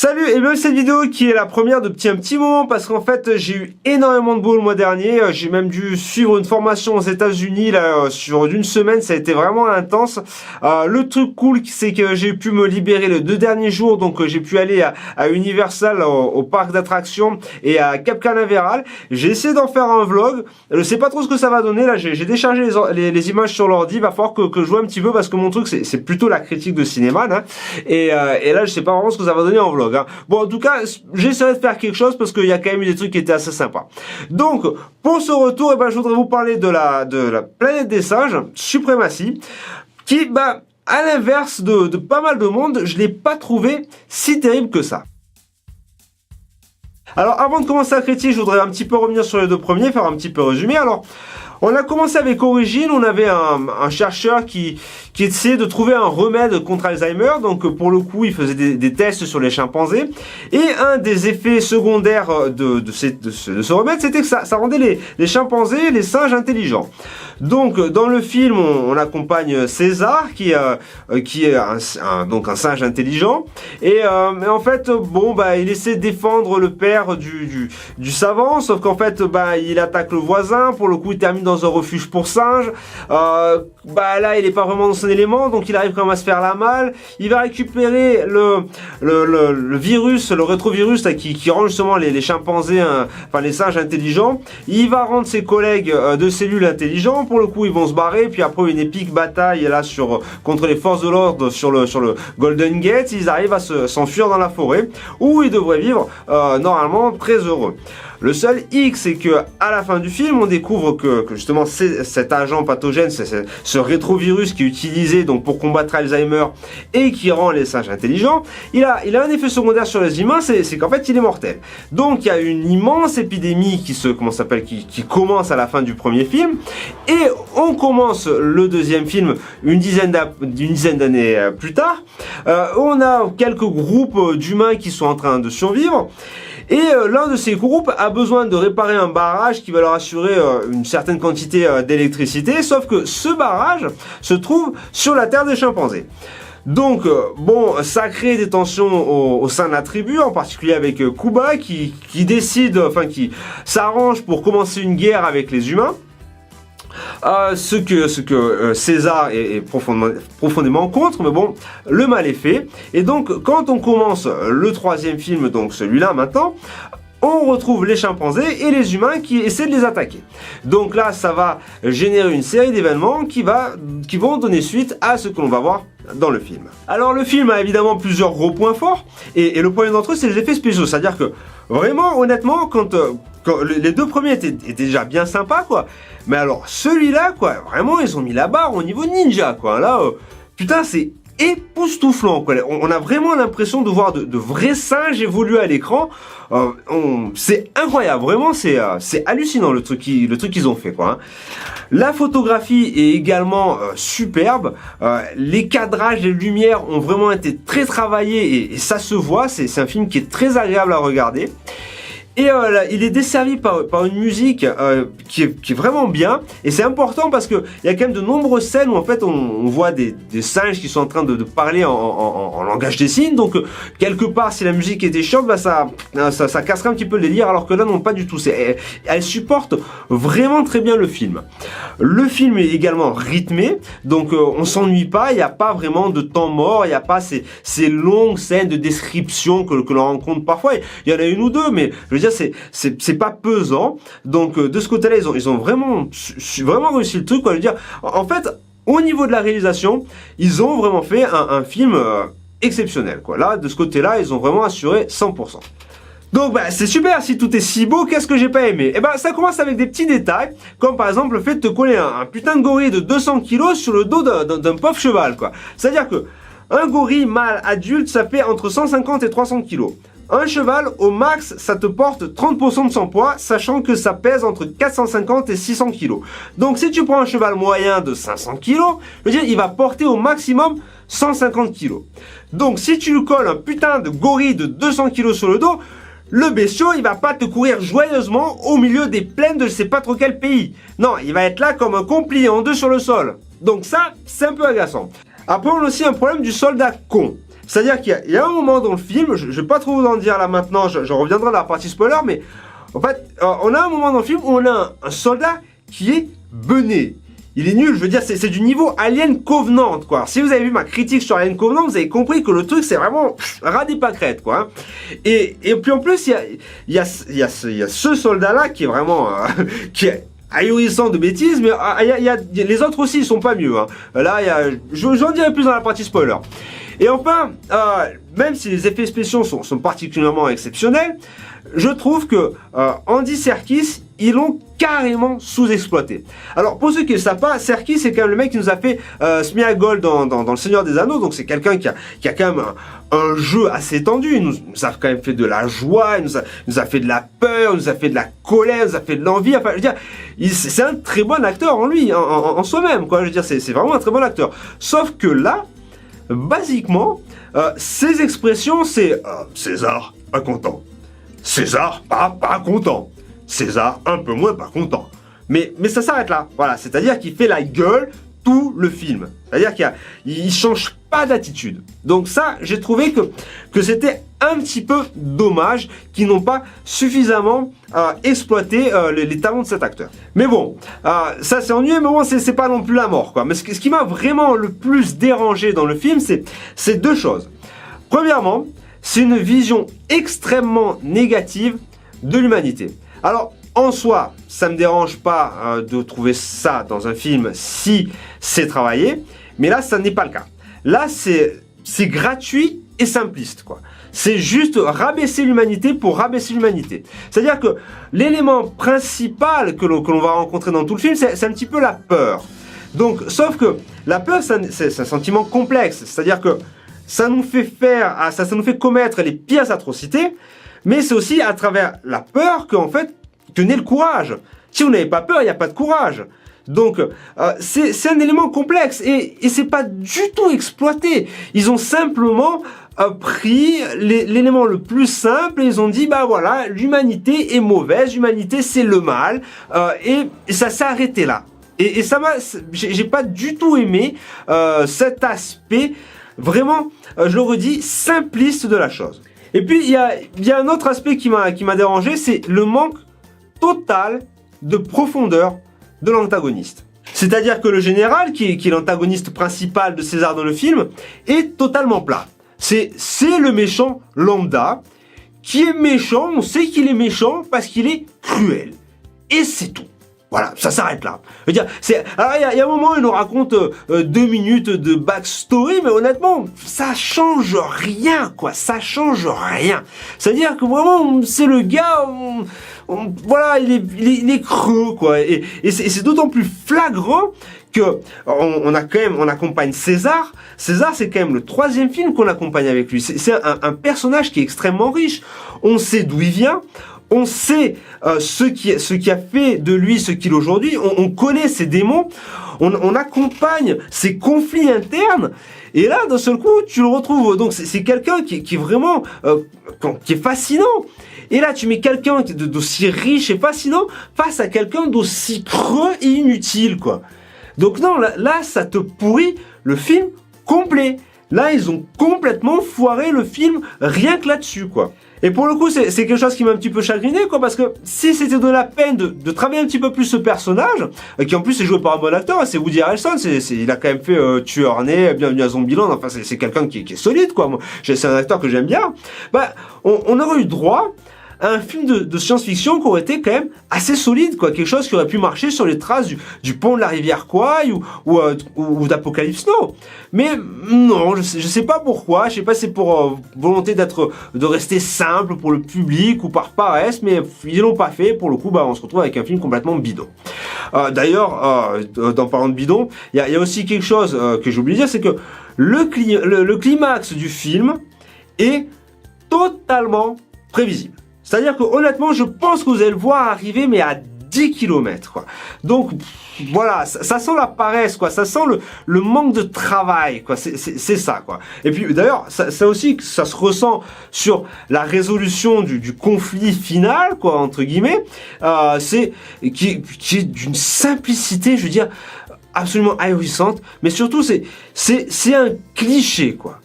Salut et bienvenue cette vidéo qui est la première depuis un petit moment parce qu'en fait j'ai eu énormément de boulot le mois dernier. J'ai même dû suivre une formation aux États-Unis là sur une semaine, ça a été vraiment intense. Le truc cool c'est que j'ai pu me libérer les 2 derniers jours, donc j'ai pu aller à Universal, au parc d'attractions et à Cap Canaveral. J'ai essayé d'en faire un vlog. Je sais pas trop ce que ça va donner là. J'ai déchargé les images sur l'ordi. Il va falloir que je joue un petit peu parce que mon truc c'est plutôt la critique de cinéma hein. Et là je sais pas vraiment ce que ça va donner en vlog. Bon, en tout cas, j'essaierai de faire quelque chose parce qu'il y a quand même eu des trucs qui étaient assez sympas. Donc, pour ce retour, je voudrais vous parler de la planète des singes, Suprématie, qui, à l'inverse de pas mal de monde, je l'ai pas trouvé si terrible que ça. Alors, avant de commencer la critique, je voudrais un petit peu revenir sur les 2 premiers, faire un petit peu résumé. Alors, on a commencé avec Origine, on avait un chercheur qui essayait de trouver un remède contre Alzheimer, donc pour le coup il faisait des tests sur les chimpanzés, et un des effets secondaires de ce remède c'était que ça rendait les chimpanzés, les singes intelligents. Donc dans le film on accompagne César qui est donc un singe intelligent, et en fait il essaie de défendre le père du savant, sauf qu'en fait il attaque le voisin, pour le coup il termine dans un refuge pour singes. Là il est pas vraiment dans son élément, donc il arrive quand même à se faire la malle. Il va récupérer le virus, le rétrovirus là, qui rend justement les chimpanzés, enfin les singes intelligents. Il va rendre ses collègues de cellules intelligents. Pour le coup ils vont se barrer, puis après une épique bataille là contre les forces de l'ordre sur le Golden Gate. Ils arrivent à s'enfuir dans la forêt où ils devraient vivre normalement très heureux. Le seul hic, c'est que à la fin du film, on découvre que justement cet agent pathogène, ce rétrovirus qui est utilisé donc pour combattre Alzheimer et qui rend les singes intelligents, il a un effet secondaire sur les humains, c'est qu'en fait il est mortel. Donc il y a une immense épidémie qui commence à la fin du premier film, et on commence le deuxième film une dizaine d'années plus tard. On a quelques groupes d'humains qui sont en train de survivre. Et l'un de ces groupes a besoin de réparer un barrage qui va leur assurer une certaine quantité d'électricité, sauf que ce barrage se trouve sur la terre des chimpanzés. Donc, ça crée des tensions au sein de la tribu, en particulier avec Kuba qui s'arrange pour commencer une guerre avec les humains. Ce que César est profondément contre, mais bon, le mal est fait. Et donc, quand on commence le 3e film, donc celui-là maintenant, on retrouve les chimpanzés et les humains qui essaient de les attaquer. Donc là, ça va générer une série d'événements qui vont donner suite à ce que l'on va voir dans le film. Alors le film a évidemment plusieurs gros points forts, et le premier d'entre eux c'est les effets spéciaux, c'est-à-dire que vraiment honnêtement quand les 2 premiers étaient déjà bien sympas quoi, mais alors celui-là quoi, vraiment ils ont mis la barre au niveau ninja quoi, là putain c'est époustouflant quoi. On a vraiment l'impression de voir de vrais singes évoluer à l'écran. C'est incroyable, vraiment c'est hallucinant le truc qu'ils ont fait quoi. La photographie est également superbe. Les cadrages, les lumières ont vraiment été très travaillés et ça se voit. C'est un film qui est très agréable à regarder. Et il est desservi par une musique qui est vraiment bien, et c'est important parce que il y a quand même de nombreuses scènes où en fait on voit des singes qui sont en train de parler en langage des signes, donc quelque part si la musique était chiante, ça casserait un petit peu le délire, alors que là non pas du tout, elle supporte vraiment très bien le film. Le film est également rythmé, donc on s'ennuie pas, il n'y a pas vraiment de temps mort, il n'y a pas ces longues scènes de description que l'on rencontre parfois, il y en a une ou deux, mais je veux dire c'est pas pesant, donc de ce côté-là ils ont vraiment réussi le truc quoi. Je veux dire, en fait au niveau de la réalisation ils ont vraiment fait un film exceptionnel quoi. Là de ce côté-là ils ont vraiment assuré 100%. Donc c'est super, si tout est si beau, qu'est-ce que j'ai pas aimé? Ça commence avec des petits détails, comme par exemple le fait de te coller un putain de gorille de 200 kg sur le dos d'un pauvre cheval quoi. C'est-à-dire que un gorille mâle adulte ça fait entre 150 et 300 kg. Un cheval, au max, ça te porte 30% de son poids, sachant que ça pèse entre 450 et 600 kg. Donc si tu prends un cheval moyen de 500 kg, je veux dire, il va porter au maximum 150 kg. Donc si tu lui colles un putain de gorille de 200 kg sur le dos, le bestiau, il va pas te courir joyeusement au milieu des plaines de je sais pas trop quel pays. Non, il va être là comme un con plié en deux sur le sol. Donc ça, c'est un peu agaçant. Après, on a aussi un problème du soldat con. C'est-à-dire qu'il y a un moment dans le film, je vais pas trop vous en dire là maintenant, je reviendrai dans la partie spoiler, mais en fait, on a un moment dans le film où on a un soldat qui est bené. Il est nul, je veux dire, c'est du niveau Alien Covenant, quoi. Si vous avez vu ma critique sur Alien Covenant, vous avez compris que le truc, c'est vraiment ras des pâquerettes, quoi. Hein. Et puis en plus, il y a ce soldat-là qui est vraiment... qui est ahurissant de bêtises, mais les autres aussi, ils sont pas mieux. Hein. Là, j'en dirai plus dans la partie spoiler. Et enfin, même si les effets spéciaux sont particulièrement exceptionnels, je trouve que Andy Serkis, ils l'ont carrément sous-exploité. Alors, pour ceux qui ne le savent pas, Serkis, c'est quand même le mec qui nous a fait Smeagol dans Le Seigneur des Anneaux, donc c'est quelqu'un qui a quand même un jeu assez étendu. Il nous a quand même fait de la joie, il nous a fait de la peur, il nous a fait de la colère, il nous a fait de l'envie. Enfin, je veux dire, c'est un très bon acteur en lui, en soi-même, quoi. Je veux dire, c'est vraiment un très bon acteur. Sauf que là, basiquement, ses expressions, c'est César, pas content. César, pas content. César, un peu moins pas content. Mais ça s'arrête là. Voilà, c'est-à-dire qu'il fait la gueule tout le film. C'est-à-dire qu'il change pas d'attitude. Donc ça, j'ai trouvé que c'était un petit peu dommage qu'ils n'ont pas suffisamment exploité les talents de cet acteur. Mais bon, ça c'est ennuyeux, mais bon, c'est pas non plus la mort, quoi. Mais ce qui m'a vraiment le plus dérangé dans le film, c'est deux choses. Premièrement, c'est une vision extrêmement négative de l'humanité. Alors, en soi, ça ne me dérange pas de trouver ça dans un film si c'est travaillé, mais là, ça n'est pas le cas. Là, c'est gratuit et simpliste, quoi. C'est juste rabaisser l'humanité pour rabaisser l'humanité. C'est-à-dire que l'élément principal que l'on va rencontrer dans tout le film, c'est un petit peu la peur. Donc, sauf que la peur, c'est un sentiment complexe. C'est-à-dire que ça nous fait commettre les pires atrocités, mais c'est aussi à travers la peur que naît le courage. Si vous n'avez pas peur, il n'y a pas de courage. Donc, c'est un élément complexe et c'est pas du tout exploité. Ils ont simplement pris l'élément le plus simple et ils ont dit, bah voilà, l'humanité est mauvaise, l'humanité c'est le mal, et ça s'est arrêté là. Et ça j'ai pas du tout aimé cet aspect vraiment, je le redis, simpliste de la chose. Et puis, il y a un autre aspect qui m'a dérangé, c'est le manque total de profondeur de l'antagoniste. C'est-à-dire que le général, qui est l'antagoniste principal de César dans le film, est totalement plat. C'est le méchant lambda, qui est méchant, on sait qu'il est méchant parce qu'il est cruel. Et c'est tout. Voilà, ça s'arrête là. Je veux dire, alors il y a un moment, il nous raconte 2 minutes de backstory, mais honnêtement, ça change rien, quoi. Ça change rien. C'est-à-dire que vraiment, c'est le gars, voilà, il est creux, quoi. Et c'est d'autant plus flagrant que on accompagne César. César, c'est quand même le 3e film qu'on accompagne avec lui. C'est un personnage qui est extrêmement riche. On sait d'où il vient. On sait ce qui a fait de lui ce qu'il est aujourd'hui. On connaît ses démons. On accompagne ses conflits internes. Et là, d'un seul coup, tu le retrouves. Donc, c'est quelqu'un qui est vraiment qui est fascinant. Et là, tu mets quelqu'un d'aussi riche et fascinant face à quelqu'un d'aussi creux et inutile, quoi. Donc non, là, ça te pourrit le film complet. Là, ils ont complètement foiré le film rien que là-dessus, quoi. Et pour le coup, c'est quelque chose qui m'a un petit peu chagriné, quoi, parce que si c'était de la peine de travailler un petit peu plus ce personnage, qui en plus est joué par un bon acteur, c'est Woody Harrelson, il a quand même fait Tueur Né, Bienvenue à Zombieland, enfin c'est quelqu'un qui est solide, quoi. C'est un acteur que j'aime bien. Bah, on aurait eu droit à un film de science-fiction qui aurait été quand même assez solide, quoi, quelque chose qui aurait pu marcher sur les traces du pont de la rivière Kwai ou d'Apocalypse Now. Mais non, je sais pas pourquoi, je sais pas si c'est pour volonté de rester simple pour le public ou par paresse, mais ils l'ont pas fait. Pour le coup, bah on se retrouve avec un film complètement bidon. D'ailleurs, en parlant de bidon, il y a aussi quelque chose que j'ai oublié de dire, c'est que le climax du film est totalement prévisible. C'est-à-dire que honnêtement, je pense que vous allez le voir arriver, mais à 10 km, quoi. Donc, voilà, ça sent la paresse, quoi. Ça sent le manque de travail, quoi. C'est ça, quoi. Et puis, d'ailleurs, ça aussi, ça se ressent sur la résolution du conflit final, quoi, entre guillemets. Qui est d'une simplicité, je veux dire, absolument ahurissante. Mais surtout, c'est un cliché, quoi.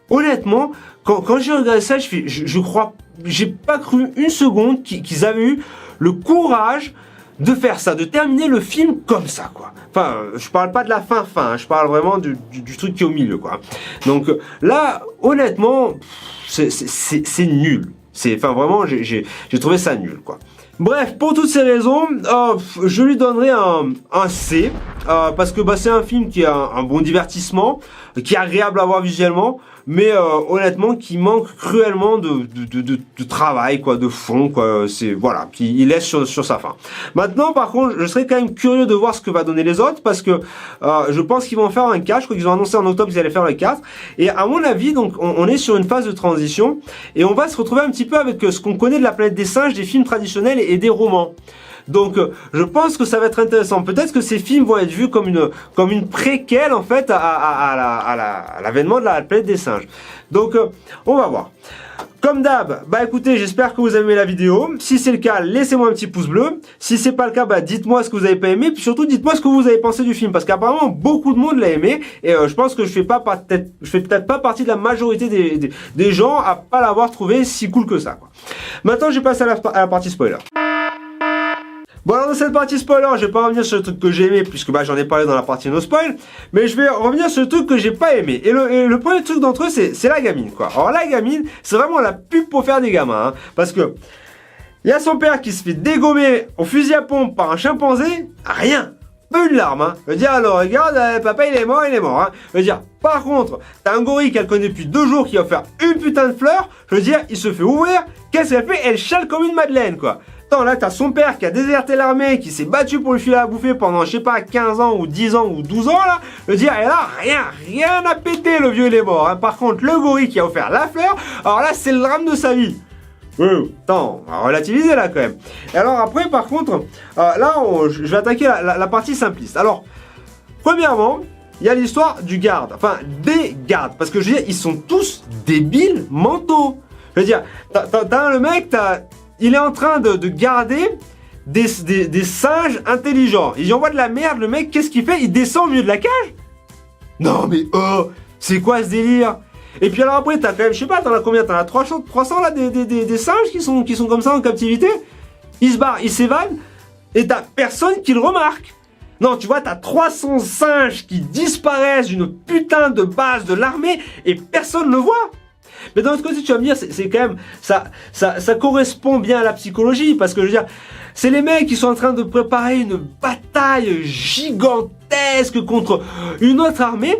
honnêtement, quand j'ai regardé ça, je crois, j'ai pas cru une seconde qu'ils avaient eu le courage de faire ça, de terminer le film comme ça, quoi. Enfin, je parle pas de la fin, hein, je parle vraiment du truc qui est au milieu, quoi. Donc là, honnêtement, c'est nul. Enfin, vraiment, j'ai trouvé ça nul, quoi. Bref, pour toutes ces raisons, je lui donnerai un C, parce que c'est un film qui a un bon divertissement, qui est agréable à voir visuellement, mais honnêtement qui manque cruellement de travail, quoi, de fond, quoi. C'est voilà, puis il laisse sur sa fin. Maintenant, par contre, je serais quand même curieux de voir ce que va donner les autres, parce que je pense qu'ils vont faire un 4. Je crois qu'ils ont annoncé en octobre qu'ils allaient faire le 4. Et à mon avis, donc on est sur une phase de transition et on va se retrouver un petit peu avec ce qu'on connaît de la planète des singes, des films traditionnels et des romans. Donc je pense que ça va être intéressant. Peut-être que ces films vont être vus comme une préquelle en fait à l'avènement de la planète des singes. Donc on va voir. Comme d'hab, écoutez, j'espère que vous avez aimé la vidéo. Si c'est le cas, laissez-moi un petit pouce bleu. Si c'est pas le cas, dites-moi ce que vous avez pas aimé. Puis surtout, dites-moi ce que vous avez pensé du film. Parce qu'apparemment, beaucoup de monde l'a aimé. Et je pense que je fais peut-être pas partie de la majorité des gens à pas l'avoir trouvé si cool que ça, quoi. Maintenant, je passe à la partie spoiler. Bon, alors dans cette partie spoiler, je vais pas revenir sur le truc que j'ai aimé, puisque j'en ai parlé dans la partie no spoil, mais je vais revenir sur le truc que j'ai pas aimé. Et le premier truc d'entre eux, c'est la gamine, quoi. Alors la gamine, c'est vraiment la pub pour faire des gamins, hein, parce que il y a son père qui se fait dégommer au fusil à pompe par un chimpanzé, rien. Pas une larme, hein. Je veux dire, alors, regarde, papa, il est mort, hein. Je veux dire, par contre, t'as un gorille qu'elle connaît depuis 2 jours qui va faire une putain de fleur. Je veux dire, il se fait ouvrir. Qu'est-ce qu'elle fait? Elle chale comme une madeleine, quoi. Attends, là, t'as son père qui a déserté l'armée, qui s'est battu pour lui filer à bouffer pendant, je sais pas, 15 ans ou 10 ans ou 12 ans, là. Je veux dire, elle a rien à péter, le vieux, il est mort, hein. Par contre, le gorille qui a offert la fleur, alors là, c'est le drame de sa vie. Attends, on va relativiser là quand même. Et alors après, par contre, là, je vais attaquer la partie simpliste. Alors, premièrement, il y a l'histoire du garde, enfin des gardes, parce que je veux dire, ils sont tous débiles mentaux. Je veux dire, t'as le mec, il est en train de garder des singes intelligents. Il y envoie de la merde, le mec, qu'est-ce qu'il fait? Il descend au milieu de la cage? Non mais c'est quoi ce délire? Et puis alors après, t'as quand même, je sais pas, t'en as combien? T'en as 300 là, des singes qui sont comme ça en captivité? Ils se barrent, ils s'évadent, et t'as personne qui le remarque. Non, tu vois, t'as 300 singes qui disparaissent d'une putain de base de l'armée, et personne ne le voit. Mais d'un autre côté, tu vas me dire, c'est quand même, ça correspond bien à la psychologie, parce que je veux dire, c'est les mecs qui sont en train de préparer une bataille gigantesque contre une autre armée,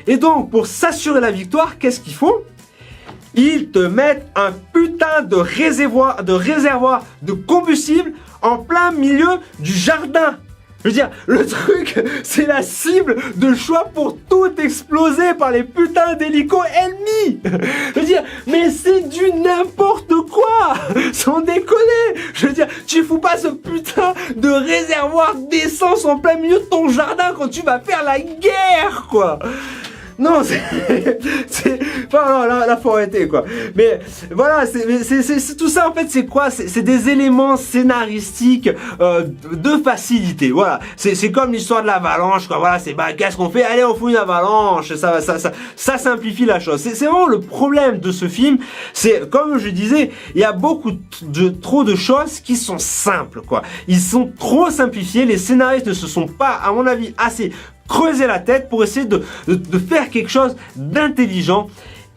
et donc, pour s'assurer la victoire, qu'est-ce qu'ils font? Ils te mettent un putain de réservoir de combustible en plein milieu du jardin. Je veux dire, le truc, c'est la cible de choix pour tout exploser par les putains d'hélicos ennemis. Je veux dire, mais c'est du n'importe quoi. Sans déconner. Je veux dire, tu fous pas ce putain de réservoir d'essence en plein milieu de ton jardin quand tu vas faire la guerre, quoi. Non, enfin, là, faut arrêter, quoi. Mais, voilà, c'est tout ça, en fait, c'est quoi? C'est des éléments scénaristiques, de facilité, voilà. C'est comme l'histoire de l'avalanche, quoi, voilà, qu'est-ce qu'on fait? Allez, on fout une avalanche, ça simplifie la chose. C'est vraiment le problème de ce film, c'est, comme je disais, il y a trop de choses qui sont simples, quoi. Ils sont trop simplifiés, les scénaristes ne se sont pas, à mon avis, assez creuser la tête pour essayer de faire quelque chose d'intelligent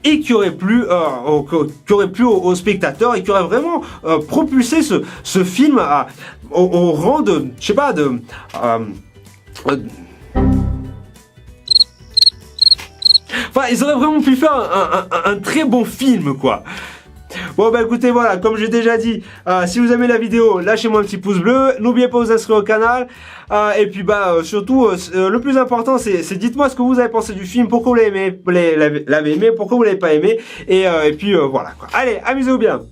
et qui aurait plu aux spectateurs et qui aurait vraiment propulsé ce film au rang de, je sais pas, enfin, ils auraient vraiment pu faire un très bon film, quoi. Bon écoutez, voilà, comme j'ai déjà dit, si vous aimez la vidéo, lâchez-moi un petit pouce bleu, n'oubliez pas de vous inscrire au canal, et puis surtout, le plus important, c'est dites-moi ce que vous avez pensé du film, pourquoi vous l'avez aimé, pourquoi vous l'avez pas aimé, et puis voilà, quoi. Allez, amusez-vous bien.